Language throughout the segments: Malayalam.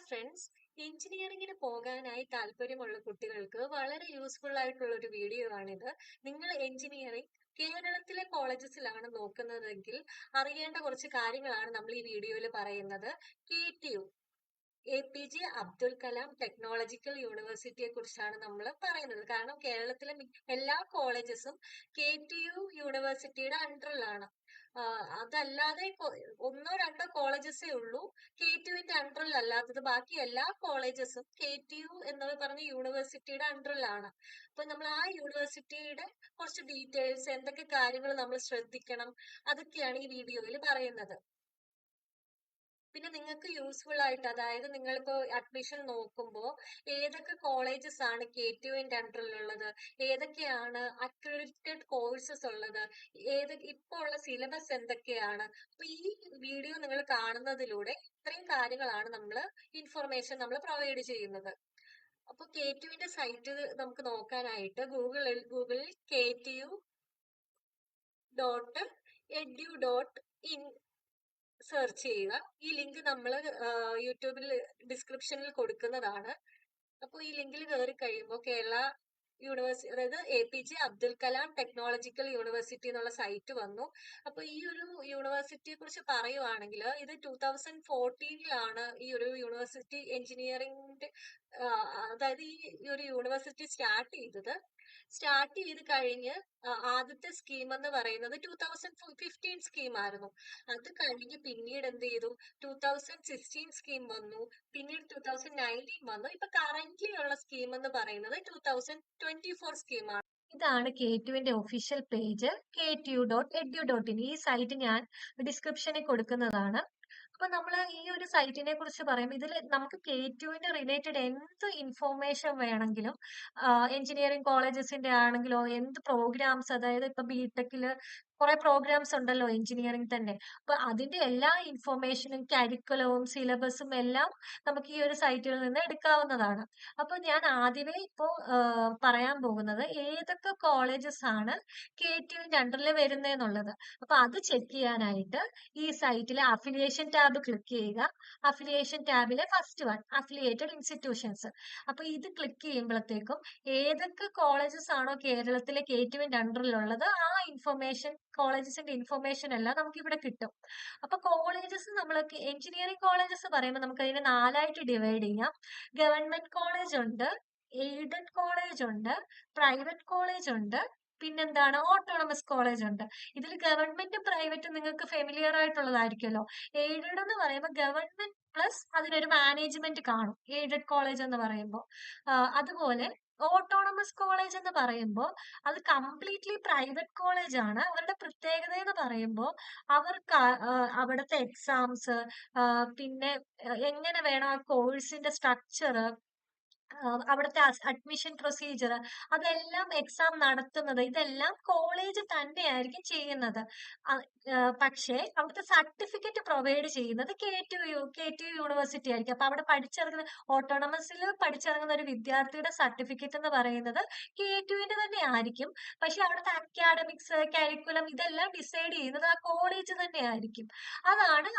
ഫ്രണ്ട്സ്, എഞ്ചിനീയറിംഗിന് പോകാനായി താല്പര്യമുള്ള കുട്ടികൾക്ക് വളരെ യൂസ്ഫുൾ ആയിട്ടുള്ള ഒരു വീഡിയോ ആണിത്. നിങ്ങൾ എഞ്ചിനീയറിംഗ് കേരളത്തിലെ കോളേജസിലാണ് നോക്കുന്നതെങ്കിൽ അറിയേണ്ട കുറച്ച് കാര്യങ്ങളാണ് നമ്മൾ ഈ വീഡിയോയിൽ പറയുന്നത്. KTU, APJ Abdul Kalam technological യൂണിവേഴ്സിറ്റിയെ കുറിച്ചാണ് നമ്മൾ പറയുന്നത്. കാരണം കേരളത്തിലെ എല്ലാ കോളേജസും KTU യൂണിവേഴ്സിറ്റിയുടെ അണ്ടറിലാണ്. അതല്ലാതെ ഒന്നോ രണ്ടോ കോളേജസേ ഉള്ളൂ KTUവിന്റെ അണ്ടറിൽ അല്ലാത്തത്. ബാക്കി എല്ലാ കോളേജസും KTU എന്ന് പറഞ്ഞ യൂണിവേഴ്സിറ്റിയുടെ അണ്ടറിലാണ്. അപ്പൊ നമ്മൾ ആ യൂണിവേഴ്സിറ്റിയുടെ കുറച്ച് ഡീറ്റെയിൽസ്, എന്തൊക്കെ കാര്യങ്ങൾ നമ്മൾ ശ്രദ്ധിക്കണം, അതൊക്കെയാണ് ഈ വീഡിയോയിൽ പറയുന്നത്. പിന്നെ നിങ്ങൾക്ക് യൂസ്ഫുൾ ആയിട്ട്, അതായത് നിങ്ങളിപ്പോ അഡ്മിഷൻ നോക്കുമ്പോൾ ഏതൊക്കെ കോളേജസ് ആണ് KTUവിന്റെ അണ്ടറിലുള്ളത്, ഏതൊക്കെയാണ് അക്രഡിറ്റഡ് കോഴ്സസ് ഉള്ളത്, ഇപ്പൊ ഉള്ള സിലബസ് എന്തൊക്കെയാണ്. അപ്പൊ ഈ വീഡിയോ നിങ്ങൾ കാണുന്നതിലൂടെ ഇത്രയും കാര്യങ്ങളാണ് ഇൻഫർമേഷൻ നമ്മൾ പ്രൊവൈഡ് ചെയ്യുന്നത്. അപ്പൊ KTUവിന്റെ സൈറ്റ് നമുക്ക് നോക്കാനായിട്ട് ഗൂഗിളിൽ KTU.edu.in സെർച്ച് ചെയ്യുക. ഈ ലിങ്ക് നമ്മൾ യൂട്യൂബിൽ ഡിസ്ക്രിപ്ഷനിൽ കൊടുക്കുന്നതാണ്. അപ്പോൾ ഈ ലിങ്കിൽ കയറി കഴിയുമ്പോൾ കേരള യൂണിവേഴ്സിറ്റി, അതായത് APJ Abdul Kalam technological university എന്നുള്ള സൈറ്റ് വന്നു. അപ്പൊ ഈ ഒരു യൂണിവേഴ്സിറ്റിയെ കുറിച്ച് പറയുവാണെങ്കിൽ ഇത് 2014 ഈ ഒരു യൂണിവേഴ്സിറ്റി എഞ്ചിനീയറിംഗിന്റെ അതായത് ഈ ഒരു യൂണിവേഴ്സിറ്റി സ്റ്റാർട്ട് ചെയ്ത് കഴിഞ്ഞ് ആദ്യത്തെ സ്കീം എന്ന് പറയുന്നത് 2015 സ്കീം ആയിരുന്നു. അത് കഴിഞ്ഞ് പിന്നീട് എന്ത് ചെയ്തു, 2016 സ്കീം വന്നു, പിന്നീട് 2019 വന്നു. ഇപ്പൊ കറന്റ്ലി ഉള്ള സ്കീം എന്ന് പറയുന്നത് 2024 സ്കീമാണ്. ഇതാണ് KTUവിന്റെ ഒഫീഷ്യൽ പേജ്, KTU.edu.in. ഈ സൈറ്റ് ഞാൻ ഡിസ്ക്രിപ്ഷനിൽ കൊടുക്കുന്നതാണ്. അപ്പൊ നമ്മൾ ഈ ഒരു സൈറ്റിനെ കുറിച്ച് പറയുമ്പോൾ ഇതിൽ നമുക്ക് KTUവിന്റെ റിലേറ്റഡ് എന്ത് ഇൻഫോർമേഷൻ വേണമെങ്കിലും, എഞ്ചിനീയറിംഗ് കോളേജസിന്റെ ആണെങ്കിലോ എന്ത് പ്രോഗ്രാംസ്, അതായത് ഇപ്പൊ ബിടെക്കില് കുറെ പ്രോഗ്രാംസ് ഉണ്ടല്ലോ എഞ്ചിനീയറിംഗ് തന്നെ. അപ്പൊ അതിന്റെ എല്ലാ ഇൻഫോർമേഷനും കരിക്കുലവും സിലബസും എല്ലാം നമുക്ക് ഈ ഒരു സൈറ്റിൽ നിന്ന് എടുക്കാവുന്നതാണ്. അപ്പൊ ഞാൻ ആദ്യമേ ഇപ്പോ പറയാൻ പോകുന്നത് ഏതൊക്കെ കോളേജസ് ആണ് KTUവിന്റെ അണ്ടറിൽ വരുന്നതെന്നുള്ളത്. അപ്പൊ അത് ചെക്ക് ചെയ്യാനായിട്ട് ഈ സൈറ്റിലെ അഫിലിയേഷൻ ടാബ് ക്ലിക്ക് ചെയ്യുക. അഫിലിയേഷൻ ടാബിലെ ഫസ്റ്റ് വൺ, അഫിലിയേറ്റഡ് ഇൻസ്റ്റിറ്റ്യൂഷൻസ്. അപ്പൊ ഇത് ക്ലിക്ക് ചെയ്യുമ്പോഴത്തേക്കും ഏതൊക്കെ കോളേജസ് ആണോ കേരളത്തിലെ KTUവിന്റെ അണ്ടറിലുള്ളത് ആ കോളേജസിന്റെ ഇൻഫർമേഷൻ എല്ലാം നമുക്ക് ഇവിടെ കിട്ടും. അപ്പൊ കോളേജസ്, നമ്മൾക്ക് എഞ്ചിനീയറിംഗ് കോളേജസ് പറയുമ്പോൾ നമുക്ക് അതിനെ 4ആയിട്ട് ഡിവൈഡ് ചെയ്യാം. ഗവൺമെന്റ് കോളേജ് ഉണ്ട്, എയ്ഡഡ് കോളേജ് ഉണ്ട്, പ്രൈവറ്റ് കോളേജ് ഉണ്ട്, പിന്നെന്താണ് ഓട്ടോണമസ് കോളേജ് ഉണ്ട്. ഇതിൽ ഗവൺമെന്റ് പ്രൈവറ്റ് നിങ്ങൾക്ക് ഫെമിലിയർ ആയിട്ടുള്ളതായിരിക്കുമല്ലോ. എയ്ഡഡ് എന്ന് പറയുമ്പോൾ ഗവൺമെന്റ് പ്ലസ് അതിനൊരു മാനേജ്മെന്റ് കാണും എയ്ഡഡ് കോളേജ് എന്ന് പറയുമ്പോൾ. അതുപോലെ ഓട്ടോണമസ് കോളേജ് എന്ന് പറയുമ്പോൾ അത് കംപ്ലീറ്റ്ലി പ്രൈവറ്റ് കോളേജ് ആണ്. അവരുടെ പ്രത്യേകത എന്ന് പറയുമ്പോൾ അവർക്ക് അവിടുത്തെ എക്സാംസ്, പിന്നെ എങ്ങനെ വേണം ആ കോഴ്സിന്റെ സ്ട്രക്ചർ, അവിടുത്തെ അഡ്മിഷൻ പ്രൊസീജിയർ, അതെല്ലാം എക്സാം നടത്തുന്നത് ഇതെല്ലാം കോളേജ് തന്നെയായിരിക്കും ചെയ്യുന്നത്. പക്ഷേ അവിടുത്തെ സർട്ടിഫിക്കറ്റ് പ്രൊവൈഡ് ചെയ്യുന്നത് KTU യൂണിവേഴ്സിറ്റി ആയിരിക്കും. അപ്പൊ അവിടെ ഓട്ടോണമസിൽ പഠിച്ചിറങ്ങുന്ന ഒരു വിദ്യാർത്ഥിയുടെ സർട്ടിഫിക്കറ്റ് എന്ന് പറയുന്നത് KTUവിന്റെ തന്നെ ആയിരിക്കും. പക്ഷെ അവിടുത്തെ അക്കാഡമിക്സ്, കരിക്കുലം ഇതെല്ലാം ഡിസൈഡ് ചെയ്യുന്നത് ആ കോളേജ് തന്നെ ആയിരിക്കും. അതാണ്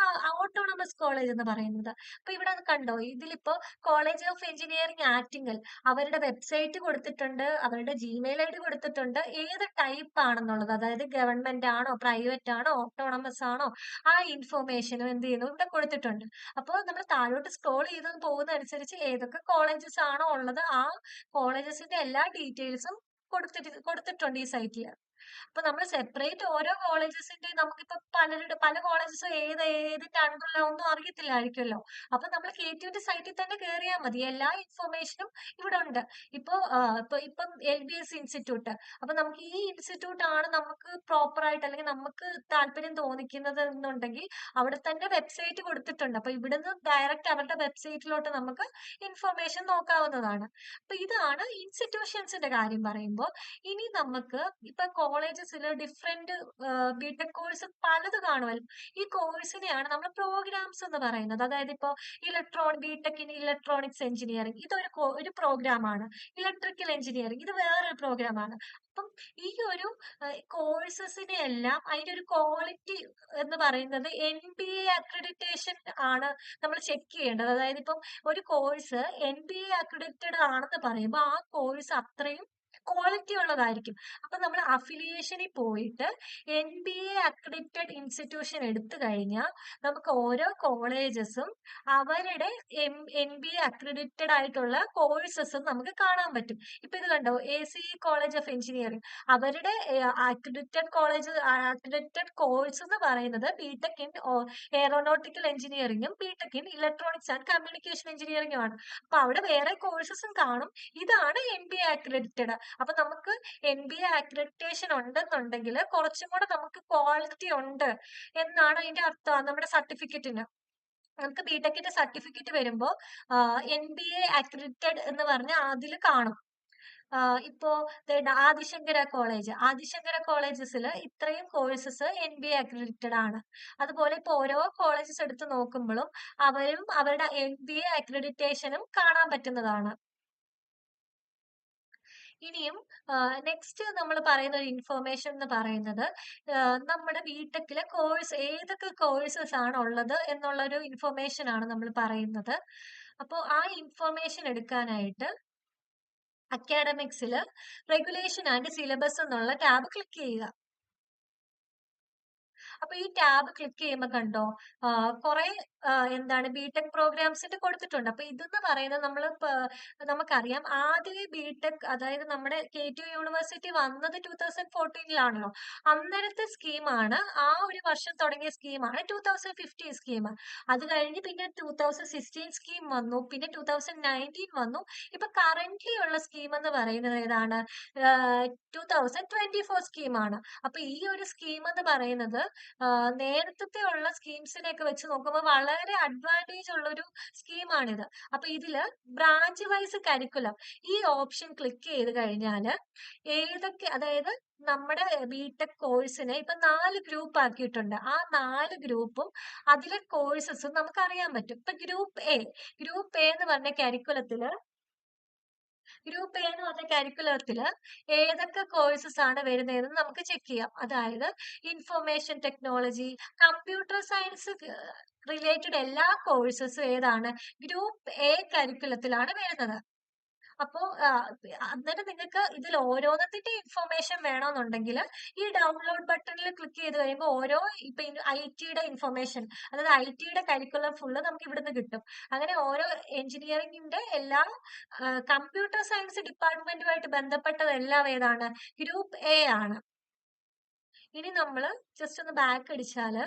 ഓട്ടോണമസ് കോളേജ് എന്ന് പറയുന്നത്. അപ്പൊ ഇവിടെ കണ്ടോ, ഇതിലിപ്പോ കോളേജ് ഓഫ് എഞ്ചിനീയറിംഗ് ആറ്റിങ്ങൽ അവരുടെ വെബ്സൈറ്റ് കൊടുത്തിട്ടുണ്ട്, അവരുടെ Gmail ID കൊടുത്തിട്ടുണ്ട്, ഏത് ടൈപ്പ് ആണെന്നുള്ളത്, അതായത് ഗവൺമെന്റ് ആണോ പ്രൈവറ്റ് ആണോ ഓട്ടോണമസ് ആണോ ആ ഇൻഫോർമേഷനും എന്ത് ചെയ്യുന്നു ഇവിടെ കൊടുത്തിട്ടുണ്ട്. അപ്പോൾ നമ്മൾ താഴോട്ട് സ്ക്രോൾ ചെയ്ത് പോകുന്നതനുസരിച്ച് ഏതൊക്കെ കോളേജസ് ആണോ ഉള്ളത് ആ കോളേജസിന്റെ എല്ലാ ഡീറ്റെയിൽസും കൊടുത്തിട്ടുണ്ട് ഈ സൈറ്റിൽ. അപ്പൊ നമ്മൾ സെപ്പറേറ്റ് ഓരോ കോളേജസിന്റെ, നമുക്കിപ്പോ പല കോളേജസും ഏതിന്റെ അണ്ടറിലൊന്നും അറിയത്തില്ലായിരിക്കുമല്ലോ. അപ്പൊ നമ്മൾ KTUവിന്റെ സൈറ്റിൽ തന്നെ കയറിയാൽ മതി, എല്ലാ ഇൻഫർമേഷനും ഇവിടെ ഉണ്ട്. ഇപ്പം LBS ഇൻസ്റ്റിറ്റ്യൂട്ട്, അപ്പൊ നമുക്ക് ഈ ഇൻസ്റ്റിറ്റ്യൂട്ട് ആണ് നമുക്ക് പ്രോപ്പർ ആയിട്ട്, അല്ലെങ്കിൽ നമുക്ക് താല്പര്യം തോന്നിക്കുന്നത് എന്നുണ്ടെങ്കിൽ അവിടെ തന്നെ വെബ്സൈറ്റ് കൊടുത്തിട്ടുണ്ട്. അപ്പൊ ഇവിടുന്ന് ഡയറക്റ്റ് അവരുടെ വെബ്സൈറ്റിലോട്ട് നമുക്ക് ഇൻഫർമേഷൻ നോക്കാവുന്നതാണ്. അപ്പൊ ഇതാണ് ഇൻസ്റ്റിറ്റ്യൂഷൻസിന്റെ കാര്യം പറയുമ്പോൾ. ഇനി നമുക്ക് ഇപ്പൊ കോളേജസിൽ ഡിഫറെന്റ് ബിടെക് കോഴ്സ് പലത് കാണുമല്ലോ. ഈ കോഴ്സിനെയാണ് നമ്മൾ പ്രോഗ്രാംസ് എന്ന് പറയുന്നത്. അതായത് ഇപ്പോ ബിടെക് ഇൻ ഇലക്ട്രോണിക്സ് എഞ്ചിനീയറിംഗ് ഒരു പ്രോഗ്രാമാണ്. ഇലക്ട്രിക്കൽ എഞ്ചിനീയറിംഗ് ഇത് വേറൊരു പ്രോഗ്രാമാണ്. അപ്പം ഈ ഒരു കോഴ്സസിനെ എല്ലാം അതിന്റെ ഒരു ക്വാളിറ്റി എന്ന് പറയുന്നത് NBA അക്രഡിറ്റേഷൻ ആണ് നമ്മൾ ചെക്ക് ചെയ്യേണ്ടത്. അതായത് ഇപ്പം ഒരു കോഴ്സ് NBA അക്രഡിറ്റഡ് ആണെന്ന് പറയുമ്പോൾ ആ കോഴ്സ് അത്രയും ക്വാളിറ്റി ഉള്ളതായിരിക്കും. അപ്പൊ നമ്മൾ അഫിലിയേഷനിൽ പോയിട്ട് NBA അക്രഡിറ്റഡ് ഇൻസ്റ്റിറ്റ്യൂഷൻ എടുത്തു കഴിഞ്ഞാൽ നമുക്ക് ഓരോ കോളേജസും അവരുടെ NBA അക്രഡിറ്റഡ് ആയിട്ടുള്ള കോഴ്സസും നമുക്ക് കാണാൻ പറ്റും. ഇപ്പൊ ഇത് കണ്ടോ, ACE കോളേജ് ഓഫ് എഞ്ചിനീയറിംഗ് അവരുടെ അക്രഡിറ്റഡ് കോഴ്സ് എന്ന് പറയുന്നത് ബിടെക് ഇൻ എയറോനോട്ടിക്കൽ എഞ്ചിനീയറിംഗും B Tech in electronics and communication എഞ്ചിനീയറിംഗും ആണ്. അപ്പൊ അവിടെ വേറെ കോഴ്സസും കാണും. ഇതാണ് NBA അക്രഡിറ്റഡ്. അപ്പൊ നമുക്ക് NBA അക്രഡിറ്റേഷൻ ഉണ്ടെന്നുണ്ടെങ്കിൽ കുറച്ചും കൂടെ നമുക്ക് ക്വാളിറ്റി ഉണ്ട് എന്നാണ് അതിന്റെ അർത്ഥം. നമ്മുടെ സർട്ടിഫിക്കറ്റിന് നമുക്ക് ബിടെക്കിന്റെ സർട്ടിഫിക്കറ്റ് വരുമ്പോ NBA അക്രഡിറ്റഡ് എന്ന് പറഞ്ഞ അതിൽ കാണും. ഇപ്പോ ആദിശങ്കര കോളേജസിൽ ഇത്രയും കോഴ്സസ് NBA അക്രഡിറ്റഡ് ആണ്. അതുപോലെ ഇപ്പൊ ഓരോ കോളേജസ് എടുത്ത് നോക്കുമ്പോഴും അവരും അവരുടെ NBA അക്രഡിറ്റേഷനും കാണാൻ പറ്റുന്നതാണ്. ഇനിയും നെക്സ്റ്റ് നമ്മൾ പറയുന്ന ഒരു ഇൻഫർമേഷൻ എന്ന് പറയുന്നത് നമ്മുടെ ബിടെക്കിലെ ഏതൊക്കെ കോഴ്സസ് ആണ് ഉള്ളത് എന്നുള്ള ഒരു ഇൻഫർമേഷൻ ആണ് നമ്മൾ പറയുന്നത്. അപ്പോൾ ആ ഇൻഫർമേഷൻ എടുക്കാനായിട്ട് അക്കാഡമിക്സിൽ റെഗുലേഷൻ ആൻഡ് സിലബസ് എന്നുള്ള ടാബ് ക്ലിക്ക് ചെയ്യുക. അപ്പൊ ഈ ടാബ് ക്ലിക്ക് ചെയ്യുമ്പോൾ കണ്ടോ കുറെ എന്താണ് ബിടെക് പ്രോഗ്രാംസിന്റെ കൊടുത്തിട്ടുണ്ട്. അപ്പൊ ഇതെന്ന് പറയുന്നത് നമുക്കറിയാം ആദ്യമേ ബിടെക് അതായത് നമ്മുടെ KTU യൂണിവേഴ്സിറ്റി വന്നത് 2014 അന്നേരത്തെ സ്കീമാണ്. ആ ഒരു വർഷം തുടങ്ങിയ സ്കീമാണ് 2015 സ്കീം. അത് കഴിഞ്ഞ് പിന്നെ 2016 സ്കീം വന്നു, പിന്നെ 2019 വന്നു. ഇപ്പൊ കറന്റ്ലി ഉള്ള സ്കീം എന്ന് പറയുന്നത് ഏതാണ്? 2024 സ്കീമാണ്. അപ്പൊ ഈ ഒരു സ്കീം എന്ന് പറയുന്നത് നേരത്തെ ഉള്ള സ്കീംസിനെയൊക്കെ വെച്ച് നോക്കുമ്പോൾ വളരെ അഡ്വാൻറ്റേജ് ഉള്ള ഒരു സ്കീമാണിത്. അപ്പൊ ഇതില് ബ്രാഞ്ച് വൈസ് കരിക്കുലം ഈ ഓപ്ഷൻ ക്ലിക്ക് ചെയ്ത് കഴിഞ്ഞാല് അതായത് നമ്മുടെ ബിടെക് കോഴ്സിനെ ഇപ്പൊ 4 ഗ്രൂപ്പ് ആക്കിയിട്ടുണ്ട്. ആ 4 ഗ്രൂപ്പും അതിലെ കോഴ്സസും നമുക്ക് അറിയാൻ പറ്റും. ഇപ്പൊ ഗ്രൂപ്പ് എ എന്ന് പറഞ്ഞ കരിക്കുലത്തില് ഏതൊക്കെ കോഴ്സസ് ആണ് വരുന്നതെന്ന് നമുക്ക് ചെക്ക് ചെയ്യാം. അതായത് information technology, computer science related എല്ലാ കോഴ്സസും ഏതാണ്? ഗ്രൂപ്പ് എ കരിക്കുലത്തിലാണ് വരുന്നത്. അപ്പോ അന്നേരം നിങ്ങൾക്ക് ഇതിൽ ഓരോന്നത്തിന്റെ ഇൻഫർമേഷൻ വേണമെന്നുണ്ടെങ്കിൽ ഈ ഡൗൺലോഡ് ബട്ടണിൽ ക്ലിക്ക് ചെയ്ത് കഴിയുമ്പോൾ ഇപ്പൊ IT-യുടെ ഇൻഫർമേഷൻ, അതായത് IT-യുടെ കരിക്കുലം ഫുള്ള് നമുക്ക് ഇവിടുന്ന് കിട്ടും. അങ്ങനെ ഓരോ എഞ്ചിനീയറിംഗിന്റെ എല്ലാ കമ്പ്യൂട്ടർ സയൻസ് ഡിപ്പാർട്ട്മെന്റുമായിട്ട് ബന്ധപ്പെട്ടതെല്ലാം ഏതാണ്? ഗ്രൂപ്പ് എ ആണ്. ഇനി നമ്മൾ ജസ്റ്റ് ഒന്ന് ബാക്ക് അടിച്ചാല്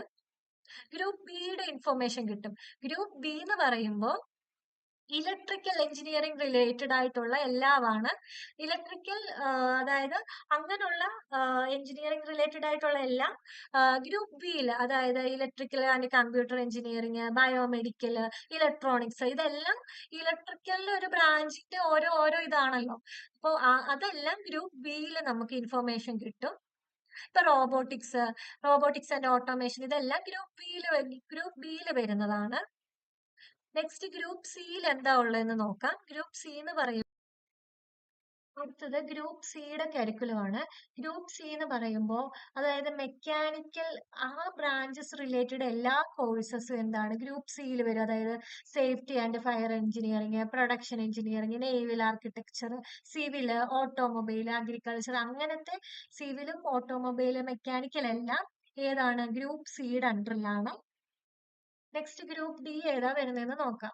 ഗ്രൂപ്പ് ബിയുടെ ഇൻഫർമേഷൻ കിട്ടും. ഗ്രൂപ്പ് ബി എന്ന് പറയുമ്പോൾ ഇലക്ട്രിക്കൽ എഞ്ചിനീയറിംഗ് റിലേറ്റഡ് ആയിട്ടുള്ള എല്ലാമാണ്. ഇലക്ട്രിക്കൽ അതായത് അങ്ങനെയുള്ള എഞ്ചിനീയറിംഗ് റിലേറ്റഡ് ആയിട്ടുള്ള എല്ലാം ഗ്രൂപ്പ് ബിയിൽ, അതായത് electrical and computer engineering, biomedical, electronics, ഇതെല്ലാം ഇലക്ട്രിക്കലിന്റെ ഒരു ബ്രാഞ്ചിന്റെ ഓരോ ഇതാണല്ലോ. അപ്പോൾ അതെല്ലാം ഗ്രൂപ്പ് ബിയിൽ നമുക്ക് ഇൻഫർമേഷൻ കിട്ടും. ഇപ്പൊ റോബോട്ടിക്സ് ആൻഡ് ഓട്ടോമേഷൻ ഇതെല്ലാം ഗ്രൂപ്പ് ബിയിൽ വരുന്നതാണ്. നെക്സ്റ്റ് ഗ്രൂപ്പ് സിയിൽ എന്താ ഉള്ളതെന്ന് നോക്കാം. ഗ്രൂപ്പ് സി എന്ന് പറയും അടുത്തത് ഗ്രൂപ്പ് സിയുടെ കരിക്കുലമാണ്. ഗ്രൂപ്പ് സി എന്ന് പറയുമ്പോൾ അതായത് മെക്കാനിക്കൽ ബ്രാഞ്ചസ് റിലേറ്റഡ് എല്ലാ കോഴ്സസും എന്താണ് ഗ്രൂപ്പ് സിയിൽ വരും. അതായത് safety and fire engineering, production engineering, naval architecture, civil, automobile, agriculture, അങ്ങനത്തെ സിവിലും ഓട്ടോമൊബൈൽ, മെക്കാനിക്കൽ എല്ലാം ഏതാണ്? ഗ്രൂപ്പ് സിയുടെ അണ്ടറിലാണ്. നെക്സ്റ്റ് ഗ്രൂപ്പ് ഡി ഏതാ വരുന്നതെന്ന് നോക്കാം.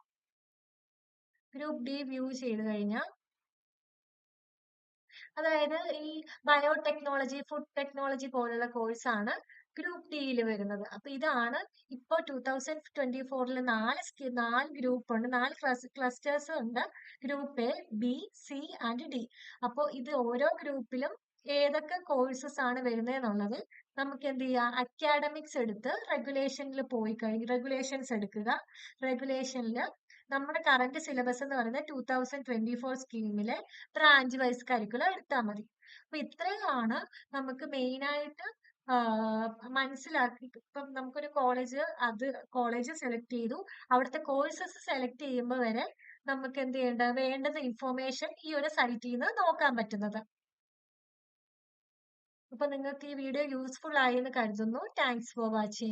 ഗ്രൂപ്പ് ഡി വ്യൂ ചെയ്ത് കഴിഞ്ഞാൽ അതായത് ഈ ബയോടെക്നോളജി, ഫുഡ് ടെക്നോളജി പോലുള്ള കോഴ്സാണ് ഗ്രൂപ്പ് ഡിയിൽ വരുന്നത്. അപ്പൊ ഇതാണ് ഇപ്പോ 2024 നാല് ഗ്രൂപ്പ് ഉണ്ട്, 4 ക്ലസ്റ്റേഴ്സ് ഉണ്ട്. Group A, B, C and D. അപ്പോൾ ഇത് ഓരോ ഗ്രൂപ്പിലും ഏതൊക്കെ കോഴ്സസ് ആണ് വരുന്നതെന്നുള്ളത് നമുക്ക് എന്ത് ചെയ്യാം? അക്കാഡമിക്സ് എടുത്ത് റെഗുലേഷൻസ് എടുക്കുക. റെഗുലേഷനിൽ നമ്മുടെ കറന്റ് സിലബസ് എന്ന് പറയുന്നത് 2024 സ്കീമിലെ ബ്രാഞ്ച് വൈസ് കരിക്കുലം എടുത്താൽ മതി. അപ്പൊ ഇത്രയുമാണ് നമുക്ക് മെയിൻ ആയിട്ട് മനസ്സിലാക്കി. ഇപ്പം നമുക്കൊരു കോളേജ് സെലക്ട് ചെയ്തു, അവിടുത്തെ കോഴ്സസ് സെലക്ട് ചെയ്യുമ്പോൾ വരെ നമുക്ക് എന്ത് ചെയ്യേണ്ട വേണ്ടുന്ന ഇൻഫോർമേഷൻ ഈ ഒരു സൈറ്റിൽ നിന്ന് നോക്കാൻ പറ്റുന്നത്. അപ്പൊ നിങ്ങൾക്ക് ഈ വീഡിയോ യൂസ്ഫുൾ ആയി എന്ന് കരുതുന്നു. Thanks for watching.